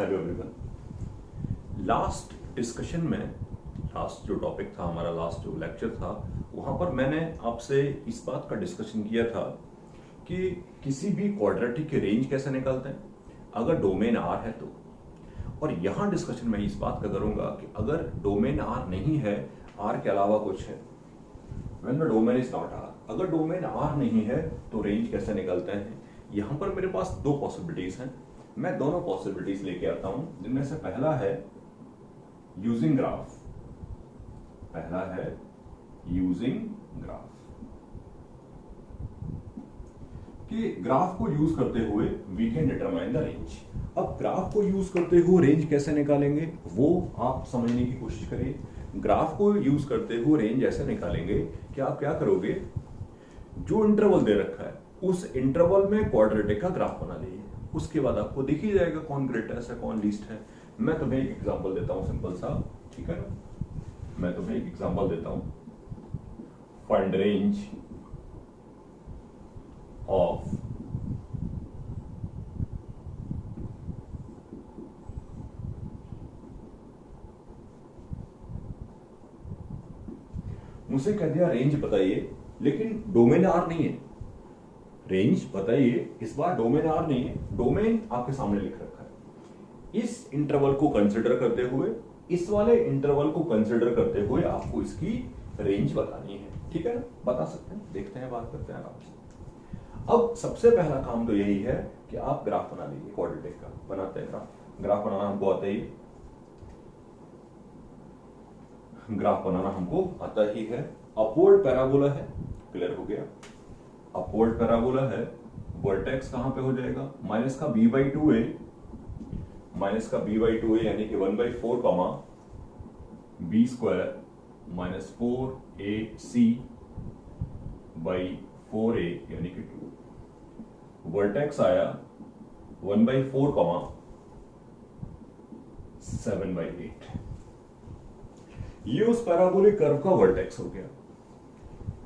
Hello everyone. Last discussion में last जो topic था हमारा, लास्ट जो लेक्चर था, वहां पर मैंने आपसे इस बात का डिस्कशन किया था कि किसी भी क्वाड्रेटिक के रेंज कैसे निकालते हैं अगर डोमेन आर है तो। और यहां डिस्कशन में इस बात का करूंगा कि अगर डोमेन आर नहीं है, आर के अलावा कुछ है, when the domain is not R, अगर डोमेन आर नहीं है तो रेंज कैसे निकालते हैं। यहां पर मेरे पास दो पॉसिबिलिटीज हैं, मैं दोनों पॉसिबिलिटीज लेके आता हूं, जिनमें से पहला है यूजिंग ग्राफ, पहला है यूजिंग ग्राफ, कि ग्राफ को यूज करते हुए we can determine the range. अब ग्राफ को यूज करते हुए रेंज कैसे निकालेंगे वो आप समझने की कोशिश करिए। ग्राफ को यूज करते हुए रेंज ऐसे निकालेंगे कि आप क्या करोगे, जो इंटरवल दे रखा है उस इंटरवल में क्वाड्रेटिक का ग्राफ बना लीजिए, उसके बाद आपको दिख ही जाएगा कौन ग्रेटेस्ट है कौन लीस्ट है। मैं तुम्हें एक एग्जांपल देता हूं सिंपल सा, ठीक है ना, मैं तुम्हें एक एग्जांपल देता हूं। फाइंड रेंज ऑफ मुझसे कह दिया रेंज बताइए, लेकिन डोमेन आर नहीं है। रेंज बताइए, इस बार डोमेन आर नहीं है, डोमेन आपके सामने लिख रखा है। इस इंटरवल को कंसिडर करते हुए, इस वाले इंटरवल को कंसिडर करते हुए आपको इसकी रेंज बतानी है, ठीक है ना, बता सकते हैं, देखते हैं, बात करते हैं आराम से। अब सबसे पहला काम तो यही है कि आप ग्राफ बना लीजिए, क्वाड्रेटिक का बनाते हैं ग्राफ बनाना हमको आता ही, ग्राफ बनाना हमको आता ही है। अपवर्ड पैराबोला है, क्लियर हो गया, अपवर्ड पैराबोला है, वर्टेक्स कहां पे हो जाएगा, माइनस का b/2a, माइनस का b/2a यानी कि 1/4 comma b square minus 4ac by 4a यानी कि 2। वर्टेक्स आया 1/4 कॉमा 7/8। ये उस पैराबोलिक कर्व का वर्टेक्स हो गया,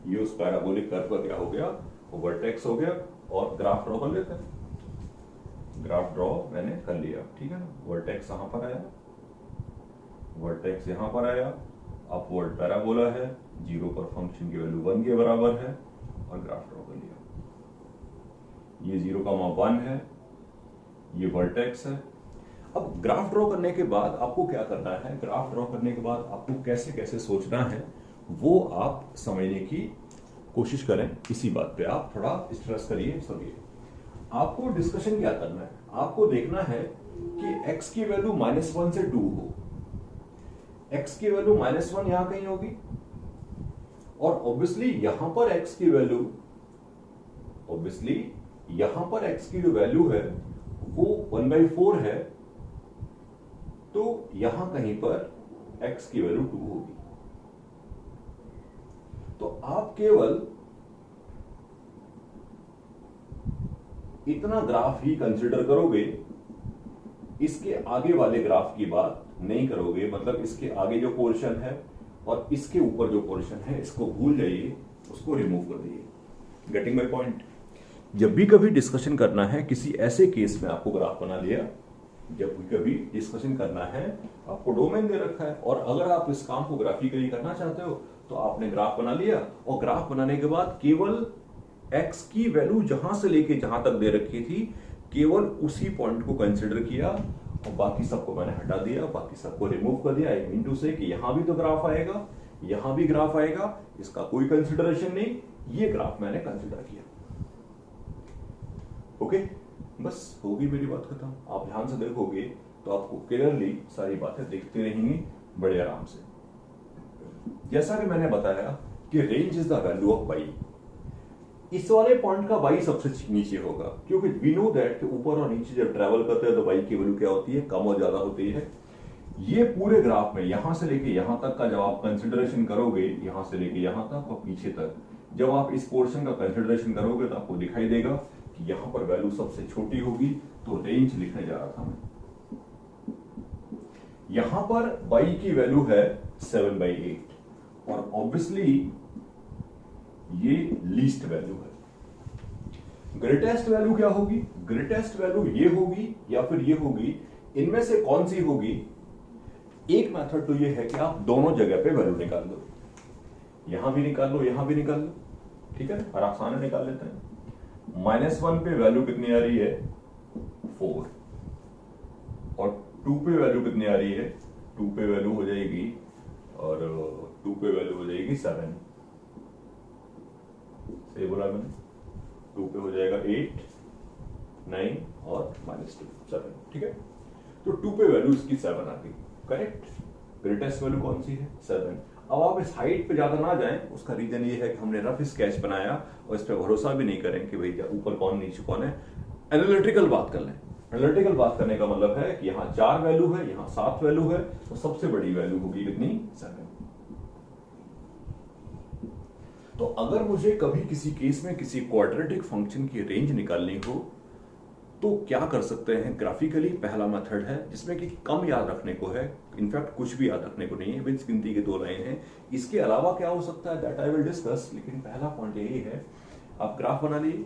ये उस पैराबोलिक कर्व का क्या हो गया, वर्टेक्स हो गया। और ग्राफ ड्रॉ कर लेते हैं। ग्राफ ड्रॉ मैंने कर लिया, ठीक है ना। वर्टेक्स यहां पर आया, वर्टेक्स यहां पर आया, अपवर्ड पैराबोला है, 0 पर फंक्शन की वैल्यू 1 के बराबर है, और ग्राफ ड्रॉ कर लिया। ये 0,1 है, ये वर्टेक्स है। अब ग्राफ ड्रॉ करने के बाद आपको क्या करना है, ग्राफ ड्रॉ करने के बाद आपको कैसे कैसे सोचना है वो आप समझने की कोशिश करें। इसी बात पे आप थोड़ा स्ट्रेस करिए, सुनिए। आपको डिस्कशन क्या करना है, आपको देखना है कि x की वैल्यू -1 से 2 हो, x की वैल्यू -1 यहां कहीं होगी, और ऑब्वियसली यहां पर x की वैल्यू, ऑब्वियसली यहां पर x की जो वैल्यू है वो 1/4 है, तो यहां कहीं पर x की वैल्यू 2 होगी। तो आप केवल इतना ग्राफ ही कंसीडर करोगे, इसके आगे वाले ग्राफ की बात नहीं करोगे, मतलब इसके आगे जो पोर्शन है और इसके ऊपर जो पोर्शन है इसको भूल जाइए, उसको रिमूव कर दीजिए। Getting my point. जब भी कभी डिस्कशन करना है किसी ऐसे केस में, आपको ग्राफ बना लिया, जब भी कभी डिस्कशन करना है, आपको डोमेन दे रखा है, और अगर आप इस काम को ग्राफिकली करना चाहते हो तो आपने ग्राफ बना लिया, और ग्राफ बनाने के बाद केवल x की वैल्यू जहां से लेके जहां तक दे रखी थी, केवल उसी पॉइंट को कंसिडर किया, और बाकी सबको मैंने हटा दिया, बाकी सबको रिमूव कर दिया। आई मीन टू से कि यहां भी तो ग्राफ आएगा, यहां भी ग्राफ आएगा, इसका कोई कंसिडरेशन नहीं, ये ग्राफ मैंने कंसिडर किया। ओके, बस होगी मेरी बात खत्म। आप ध्यान से देखोगे तो आपको क्लियरली सारी बातें दिखती रहेंगी बड़े आराम से। जैसा कि मैंने बताया कि range is the value of y, इस वाले पॉइंट का y सबसे नीचे होगा, क्योंकि वी नो दैट कि ऊपर और नीचे जब ट्रेवल करते हैं तो y की वैल्यू क्या होती है, कम और ज्यादा होती है। ये पूरे ग्राफ में यहां से लेके यहां तक का जब आप कंसिडरेशन करोगे, यहां से लेके यहां तक और पीछे तक, जब आप इस पोर्शन का कंसिडरेशन करोगे तो आपको दिखाई देगा कि यहां पर वैल्यू सबसे छोटी होगी, तो रेंज लिखने जा रहा था मैं। यहां पर y की वैल्यू है 7/8, और ऑब्वियसली ये लीस्ट वैल्यू है। ग्रेटेस्ट वैल्यू क्या होगी, ग्रेटेस्ट वैल्यू ये होगी या फिर ये होगी, इनमें से कौन सी होगी? एक मेथड तो ये है कि आप दोनों जगह पे वैल्यू निकाल लो, यहां भी निकाल लो, यहां भी निकाल लो, ठीक है, और आसान निकाल लेते हैं। -1 पे वैल्यू कितनी आ रही है? 4, और 2 पे वैल्यू कितनी आ रही है? 2 पे वैल्यू हो जाएगी, और 2 पे वैल्यू हो जाएगी 7। सही बोला मैंने? 2 पे हो जाएगा 8, 9 और -2, 7, ठीक है। तो 2 पे वैल्यू इसकी 7 आती है, करेक्ट। ग्रेटेस्ट वैल्यू कौन सी है? 7। अब आप इस हाइट पे ज्यादा ना जाएं, उसका रीजन ये है कि हमने रफ स्केच बनाया और इस पे भरोसा भी नहीं करें कि भाई ऊपर कौन नीचे कौन है। एनालिटिकल बात कर लें। एनालिटिकल बात करने का मतलब है कि यहाँ 4 वैल्यू है, यहाँ 7 वैल्यू है, तो सबसे बड़ी वैल्यू होगी कितनी? 7। तो अगर मुझे कभी किसी केस में किसी क्वाड्रेटिक फंक्शन की रेंज निकालनी हो तो क्या कर सकते हैं? ग्राफिकली पहला मेथड है जिसमें कि कम याद रखने को है, इनफैक्ट कुछ भी याद रखने को नहीं है, बीच गिनती के 2 लाइन है। इसके अलावा क्या हो सकता है, दैट आई विल डिस्कस, लेकिन पहला पॉइंट यही है, आप ग्राफ बना लीजिए,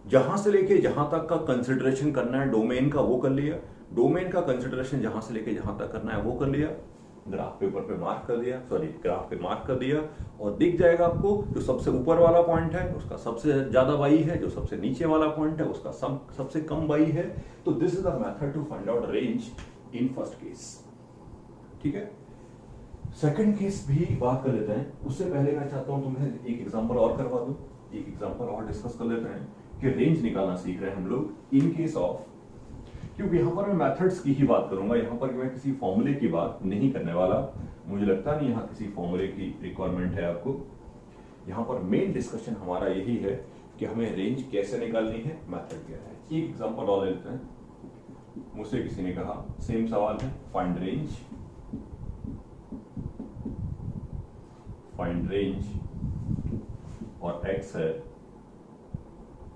जहां से लेके जहां तक का कंसिडरेशन करना है डोमेन का वो कर लिया, डोमेन का कंसिडरेशन जहां से लेके जहां तक करना है वो कर लिया, ग्राफ पेपर पे मार्क कर दिया, सॉरी ग्राफ पे मार्क कर दिया, और दिख जाएगा आपको जो सबसे ऊपर वाला पॉइंट है उसका सबसे ज्यादा वाई है, जो सबसे नीचे वाला पॉइंट है उसका सबसे कम वाई है। तो this is the method to find out range in first case, ठीक है। सेकंड केस भी बात कर लेते हैं, उससे पहले मैं चाहता हूं तुम्हें एक एग्जांपल और करवा दूं, एक एग्जांपल और डिस्कस कर लेते हैं कि रेंज निकालना सीख रहे हैं हम लोग इन केस ऑफ, क्योंकि यहां पर मैं मेथड्स की ही बात करूंगा, यहां पर मैं किसी फॉर्मूले की बात नहीं करने वाला, मुझे लगता नहीं यहां किसी फॉर्मूले की रिक्वायरमेंट है आपको। यहां पर मेन डिस्कशन हमारा यही है कि हमें रेंज कैसे निकालनी है, मेथड क्या है। एक एग्जांपल और लेते हैं, मुझसे किसी ने कहा सेम सवाल है, फाइंड रेंज और x है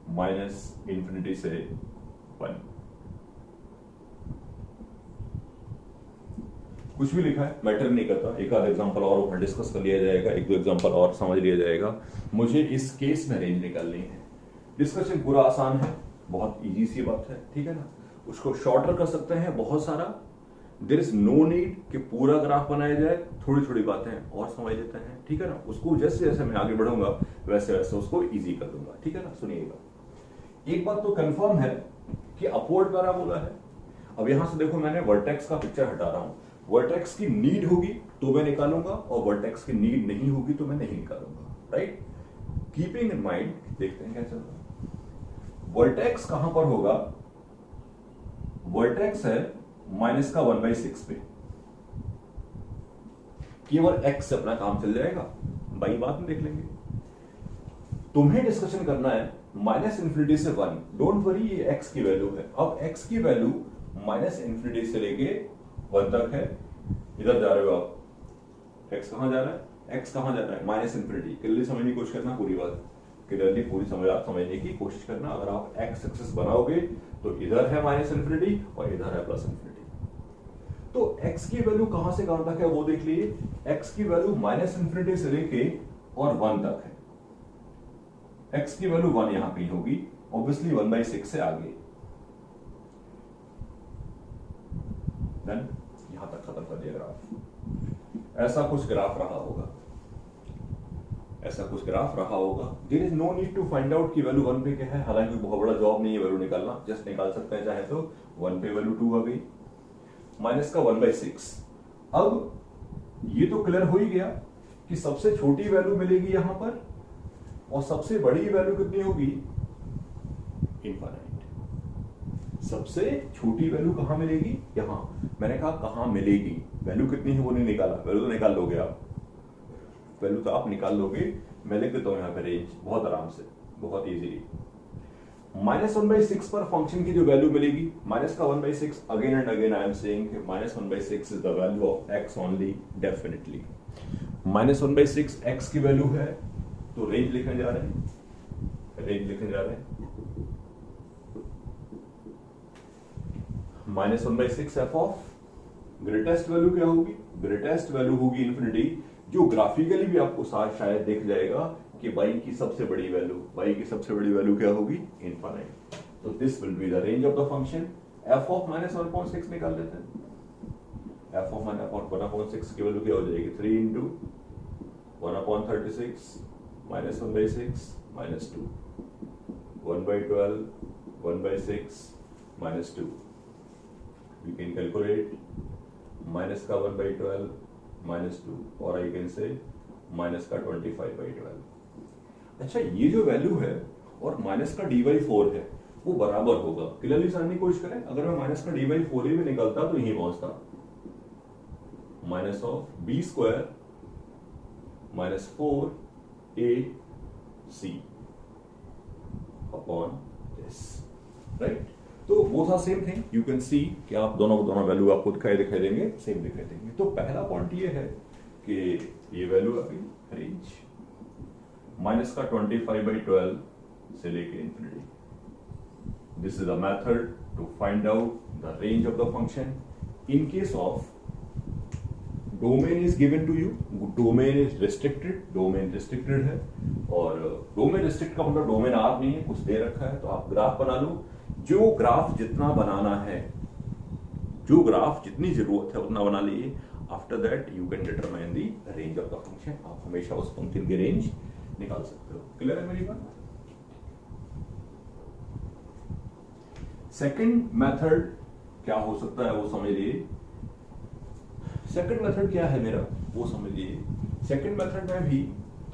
-∞ से 1, कुछ भी लिखा है मैटर नहीं करता, एक आध एग्जांपल और ऊपर डिस्कस कर लिया जाएगा, एक दो एग्जांपल और समझ लिया जाएगा। मुझे इस केस में रेंज निकालनी है, डिस्कशन पूरा आसान है, बहुत इजी सी बात है, ठीक है ना। उसको शॉर्टर कर सकते हैं बहुत सारा, देयर इज नो नीड कि पूरा ग्राफ बनाया जाए, थोड़ी थोड़ी बातें और समझ लेते हैं, ठीक है ना। उसको जैसे जैसे मैं आगे बढ़ूंगा वैसे वैसे उसको इजी कर दूंगा, ठीक है ना। सुनिएगा, एक बात तो कंफर्म है कि अपवर्ड पैराबोला है। अब यहां से देखो, मैंने वर्टेक्स का पिक्चर हटा रहा हूं, वर्टेक्स की नीड होगी तो मैं निकालूंगा, और वर्टेक्स की नीड नहीं होगी तो मैं नहीं निकालूंगा, राइट। कीपिंग इन माइंड, देखते हैं क्या चल रहा है। वर्टेक्स कहां पर होगा? वर्टेक्स है -1/6 पे, केवल x से अपना काम चल जाएगा, बाई बाद में देख लेंगे। तुम्हें डिस्कशन करना है -∞ से 1, डोंट वरी, ये x की वैल्यू है। अब x की वैल्यू -∞ से लेके 1 तक है, इधर जा रहे हो आप, x कहां जा रहा है? x कहां जा रहा है? -∞। क्लियरली समझने की कोशिश करना, पूरी बात क्लियरली पूरी समझने की कोशिश करना। अगर आप x एक्सिस बनाओगे तो इधर है -∞ और इधर है +∞। तो x की वैल्यू कहां से कहां तक है वो देख लीजिए, x की वैल्यू -∞ से लेके और 1 तक है। x की वैल्यू 1 यहां कहीं होगी, ऑब्वियसली 1/6 से आगे, देन यहां तक खत्म कर दिया ग्राफ। ऐसा कुछ ग्राफ रहा होगा, ऐसा कुछ ग्राफ रहा होगा। There is no need to find out कि वैल्यू 1 पे क्या है, हालांकि बहुत बड़ा जॉब नहीं है वैल्यू निकालना, जस्ट निकाल सकते हैं चाहे तो। 1 पे वैल्यू 2 आ गई, माइनस का 1/6। अब ये तो क्लियर हो ही गया कि सबसे छोटी वैल्यू मिलेगी यहां पर, और सबसे बड़ी वैल्यू कितनी होगी? इनफाइनाइट। सबसे छोटी वैल्यू कहां मिलेगी? यहां। मैंने कहा कहां मिलेगी, वैल्यू कितनी है वो नहीं निकाला, वैल्यू तो निकाल लोगे आप, वैल्यू तो आप निकाल लोगे। मैं लिख देता हूं यहां पे रेंज, बहुत आराम से, बहुत इजीली। -1/6 पर फंक्शन की जो वैल्यू मिलेगी, माइनस का 1/6, again and again I am saying -1/6 is the value of x only, definitely. -1/6 x की वैल्यू है, तो रेंज लिखने जा रहे हैं, रेंज लिखने जा रहे हैं। -1/6 f ऑफ ग्रेटेस्ट वैल्यू क्या होगी? ग्रेटेस्ट वैल्यू होगी इन्फिनिटी, जो ग्राफिकली भी आपको शायद दिख जाएगा कि y की सबसे बड़ी वैल्यू, y की सबसे बड़ी वैल्यू क्या होगी? इनफाइनाइट। तो this will be the range of the function. F of minus 1.6 निकाल लेते हैं। एफ ऑफ माइनस 1/6 की वैल्यू क्या हो जाएगी, 3 into 1/36 minus 1/6 minus 2, 1/12 1/6 minus 2। We can calculate minus का 1/12 माइनस 2, और आई कैन से माइनस का 25/12। अच्छा, ये जो वैल्यू है और माइनस का d/4 है वो बराबर होगा। क्लियरली समझने की कोशिश करें। अगर मैं माइनस का d/4 ही भी निकलता तो यही पहुंचता, minus of b² minus 4ac upon this, right. तो वो था same thing, you can see कि आप दोनों वैल्यू आपको दिखाई देंगे, सेम दिखाई देंगे। तो पहला पॉइंट ये है कि ये वैल्यू अभी रेंज माइनस का 25/12 से लेके infinity. This is the method to find out the range of the function in case of domain is given to you. Domain is restricted, domain restricted है, और डोमेन रिस्ट्रिक्ट का मतलब domain R नहीं है, कुछ दे रखा है। तो आप ग्राफ बना लो, जो ग्राफ जितना बनाना है, जो ग्राफ जितनी जरूरत है उतना बना लीजिए। After that you can determine the range of the function. आप हमेशा उस फंक्शन की रेंज निकाल सकते हो। क्लियर है मेरी बात? सेकंड मेथड क्या हो सकता है वो समझिए। सेकंड मेथड क्या है मेरा वो समझिए। सेकंड मेथड में भी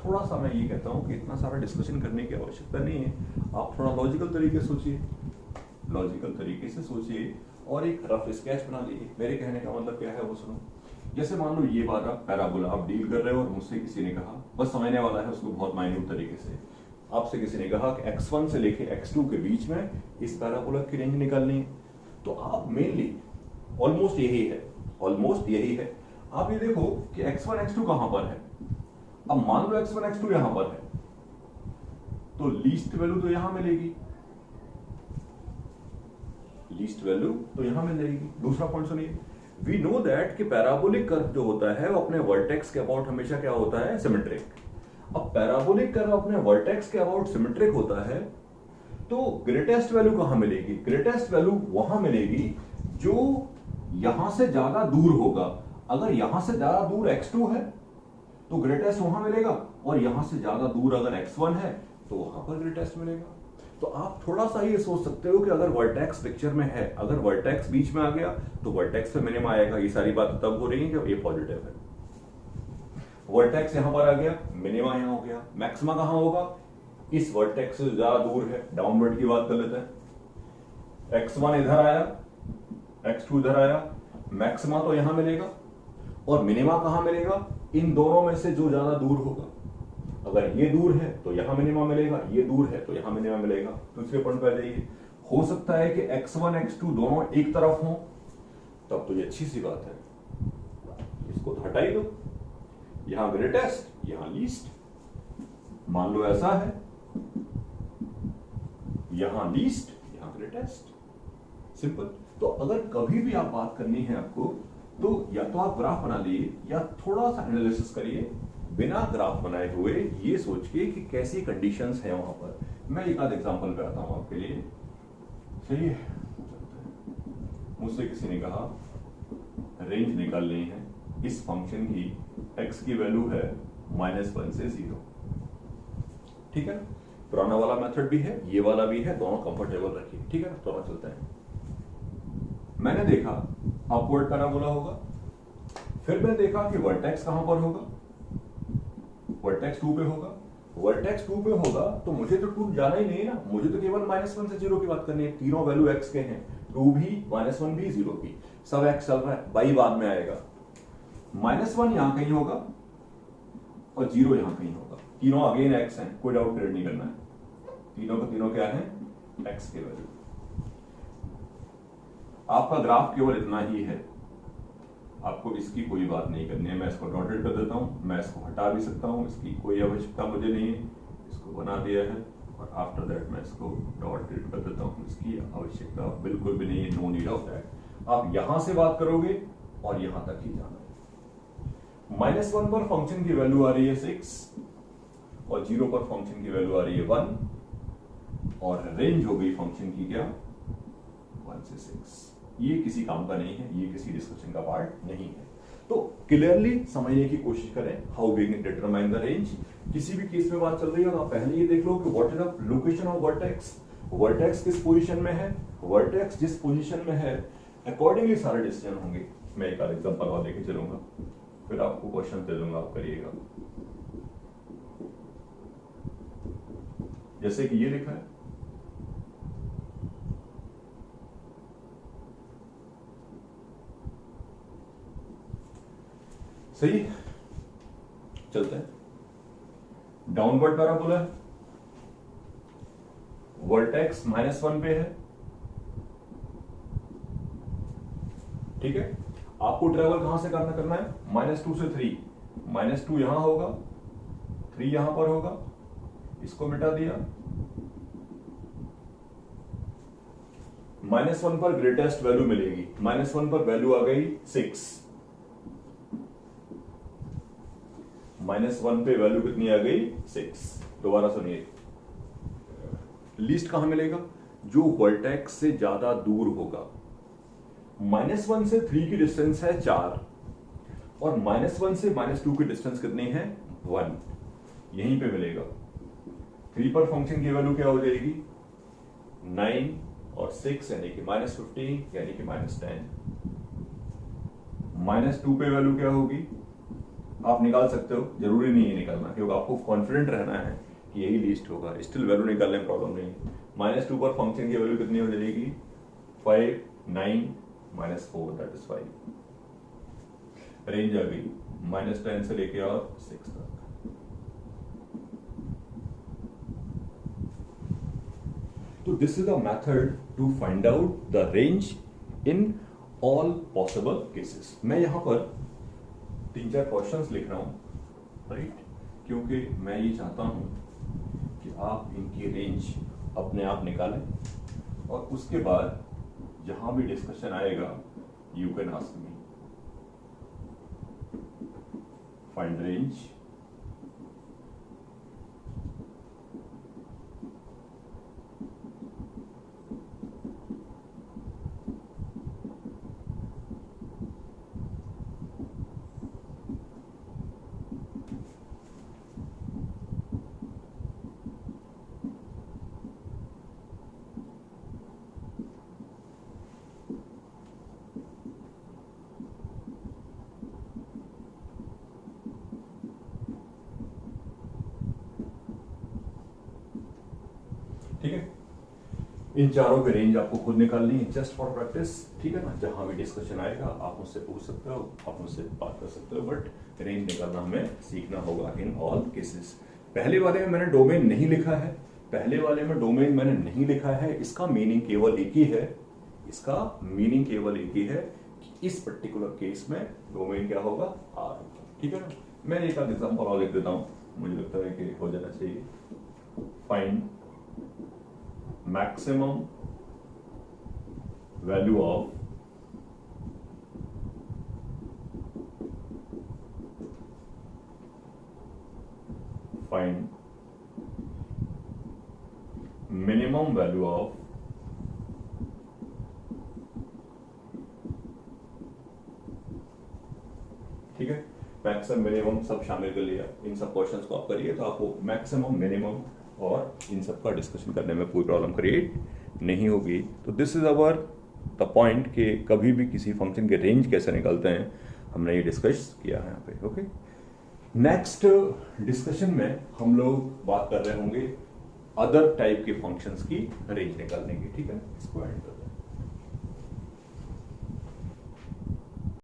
थोड़ा सा मैं ये कहता हूं कि इतना सारा डिस्कशन करने की आवश्यकता नहीं है। आप थोड़ा लॉजिकल तरीके से सोचिए, लॉजिकल तरीके से सोचिए और एक रफ स्केच बना लीजिए। मेरे कहने का मतलब क्या है वो सुनो। जैसे मान लो ये वाला पैराबोला आप डील कर रहे हो और मुझसे किसी ने कहा, बस समझने वाला है उसको बहुत माइन्यूट तरीके से, आपसे किसी ने कहा कि x1 से लेके x2 के बीच में इस पैराबोला की रेंज निकालनी है। तो आप मेनली ऑलमोस्ट यही है, ऑलमोस्ट यही है। आप ये देखो कि x1 x2 कहां पर है। अब मान लो x1 x2 यहां पर है, तो लीस्ट वैल्यू तो यहां मिलेगी, लीस्ट वैल्यू तो यहां मिल जाएगी। दूसरा पॉइंट सुनिए, वी नो दैट कि पैराबोलिक कर्व जो होता है वो अपने वर्टेक्स के अबाउट हमेशा क्या होता है, सिमेट्रिक। अब पैराबोलिक कर्व अपने वर्टेक्स के अबाउट सिमेट्रिक होता है, तो ग्रेटेस्ट वैल्यू कहां मिलेगी, ग्रेटेस्ट वैल्यू वहां मिलेगी जो यहां से ज्यादा दूर होगा। अगर यहां से ज्यादा दूर x2 है तो ग्रेटेस्ट वहां मिलेगा, और यहां से ज्यादा दूर अगर x1 है तो वहां पर ग्रेटेस्ट मिलेगा। तो आप थोड़ा सा ये सोच सकते हो कि अगर वर्टेक्स पिक्चर में है, अगर वर्टेक्स बीच में आ गया तो वर्टेक्स पे मिनिमम आएगा। ये सारी बात तब हो रही है जब ये पॉजिटिव है। वर्टेक्स यहां पर आ गया, मिनिमा यहां हो गया, मैक्सिमा कहां होगा, इस वर्टेक्स से ज्यादा दूर है। डाउनवर्ड की बात कर लेते हैं। x1 इधर आया, x2 इधर आया, मैक्सिमा तो यहां मिलेगा और मिनिमा कहां मिलेगा, इन दोनों में से जो ज्यादा दूर होगा। अगर ये दूर है तो यहां मिनिमा मिलेगा, ये दूर है तो यहां मिनिमा मिलेगा। दूसरे पॉइंट पर जाइए, हो सकता है कि x1 x2 दोनों एक तरफ हों, तब तो ये अच्छी सी बात है, इसको तो हटा ही दो। यहां ग्रेटेस्ट यहां लीस्ट, मान लो ऐसा है, यहां लीस्ट यहां ग्रेटेस्ट, सिंपल। तो अगर कभी भी आप बात करनी है आपको, तो या तो आप ग्राफ बना लिए या थोड़ा सा एनालिसिस करिए बिना ग्राफ बनाए हुए, ये सोच के कि कैसी कंडीशंस हैं वहां पर। मैं एक आध एग्जांपल पे आता हूं आपके लिए, सही है। मुझसे किसी ने कहा रेंज निकालनी है इस फंक्शन की, x की वैल्यू है -1 से 0, ठीक है। पुराना वाला मेथड भी है, ये वाला भी है, दोनों कंफर्टेबल रखिए, ठीक है। दोनों चलते हैं। मैंने देखा अपवर्ड पैराबोला होगा, फिर मैंने देखा कि वर्टेक्स कहां पर होगा, वर्टेक्स 2 पे होगा। वर्टेक्स 2 पे होगा तो मुझे तो 2 जाना ही नहीं है ना, मुझे तो केवल -1 से 0 की बात करनी है। तीनों वैल्यू x के हैं, 2 भी, -1 भी, 0 भी, सब x चल रहा है। y बाद में आएगा। -1 यहां कहीं होगा और 0 यहां कहीं होगा। तीनों अगेन x हैं, कोई डाउट क्रिएट नहीं करना है। तीनों का तीनों क्या है, x के वैल्यू। आपका ग्राफ केवल इतना ही है, आपको इसकी कोई बात नहीं करनी है। मैं इसको डॉटेड कर देता हूं, मैं इसको हटा भी सकता हूं, इसकी कोई आवश्यकता मुझे नहीं है। इसको बना दिया है और आफ्टर दैट मैं इसको डॉटेड कर देता हूं, इसकी आवश्यकता बिल्कुल भी नहीं है, नो नीड ऑफ दैट। आप यहां से बात करोगे और यहां तक ही जाना है। -1 पर फंक्शन की वैल्यू आ रही है 6 और 0 पर फंक्शन की वैल्यू आ रही है 1, और रेंज हो गई फंक्शन की क्या, 1। 1 से 6। ये किसी काम का नहीं है, ये किसी डिस्कशन का पार्ट नहीं है। तो क्लियरली समझने की कोशिश करें how we can determine the range. किसी भी केस में बात चल रही है तो आप पहले ये देख लो कि what is the location of vertex, vertex किस पोजीशन में है, वर्टेक्स जिस पोजीशन में है अकॉर्डिंगली सारे डिसीजन होंगे। मैं एक एग्जांपल और लेके चलूंगा, फिर आपको क्वेश्चन दे दूंगा, आप करिएगा। जैसे कि ये लिखा है, सही, चलते हैं। डाउनवर्ड पैराबोला है, वर्टेक्स -1 पे है, ठीक है। आपको ट्रेवल कहां से करना है, -2 से 3, -2 यहां होगा, 3 यहां पर होगा, इसको मिटा दिया। -1 पर ग्रेटेस्ट वैल्यू मिलेगी, -1 पर वैल्यू आ गई 6, -1 पे वैल्यू कितनी आ गई 6। दोबारा सुनिए, लीस्ट कहां मिलेगा, जो वर्टेक्स से ज्यादा दूर होगा। -1 से 3 की डिस्टेंस है 4 और -1 से -2 की डिस्टेंस कितनी है 1, यहीं पे मिलेगा। 3 पर फंक्शन की वैल्यू क्या हो जाएगी 9 और 6 यानी कि -15 यानी कि -10। -2 पे वैल्यू क्या होगी आप निकाल सकते हो, जरूरी नहीं है निकालना, क्योंकि आपको कॉन्फिडेंट रहना है कि यही लिस्ट होगा। स्टिल वैल्यू निकालने में प्रॉब्लम नहीं है। -2 पर फंक्शन की वैल्यू कितनी हो जाएगी 5, 9 -4 दैट इज 5। रेंज आ गई -10 से लेके और 6 तक। तो this is a method to find out the range in all possible cases. मैं यहां पर 3-4 क्वेश्चंस लिख रहा हूं, राइट, क्योंकि मैं ये चाहता हूं कि आप इनकी रेंज अपने आप निकालें और उसके बाद जहां भी डिस्कशन आएगा you can ask me find range ठीक है। इन चारों की रेंज आपको खुद निकालनी है जस्ट फॉर प्रैक्टिस, ठीक है ना। जहां भी डिस्कशन आएगा आप मुझसे पूछ सकते हो, आप मुझसे बात कर सकते हो, बट रेंज निकालना हमें सीखना होगा इन ऑल केसेस। पहले वाले में मैंने डोमेन नहीं लिखा है, पहले वाले में डोमेन मैंने नहीं लिखा है। इसका मीनिंग केवल एक ही है, इसका मीनिंग केवल एक ही है कि इस पर्टिकुलर केस में डोमेन क्या होगा आर होगा, ठीक है ना। मैं एक एग्जांपल और लिख देता हूं, मुझे लगता है कि हो जाना चाहिए। Find maximum value of minimum value of ठीक है, मैक्सिमम मिनिमम सब शामिल कर लिया। इन सब क्वेश्चंस को आप करिए तो आपको मैक्सिमम मिनिमम और इन सब का डिस्कशन करने में कोई प्रॉब्लम क्रिएट नहीं होगी। तो this is our the point कि कभी भी किसी फंक्शन के रेंज कैसे निकालते हैं, हमने ये डिस्कस किया है यहाँ पे। ओके, नेक्स्ट डिस्कशन में हम लोग बात कर रहे होंगे अदर टाइप के फंक्शंस की रेंज निकालने की, ठीक है। इसको एंड कर दें।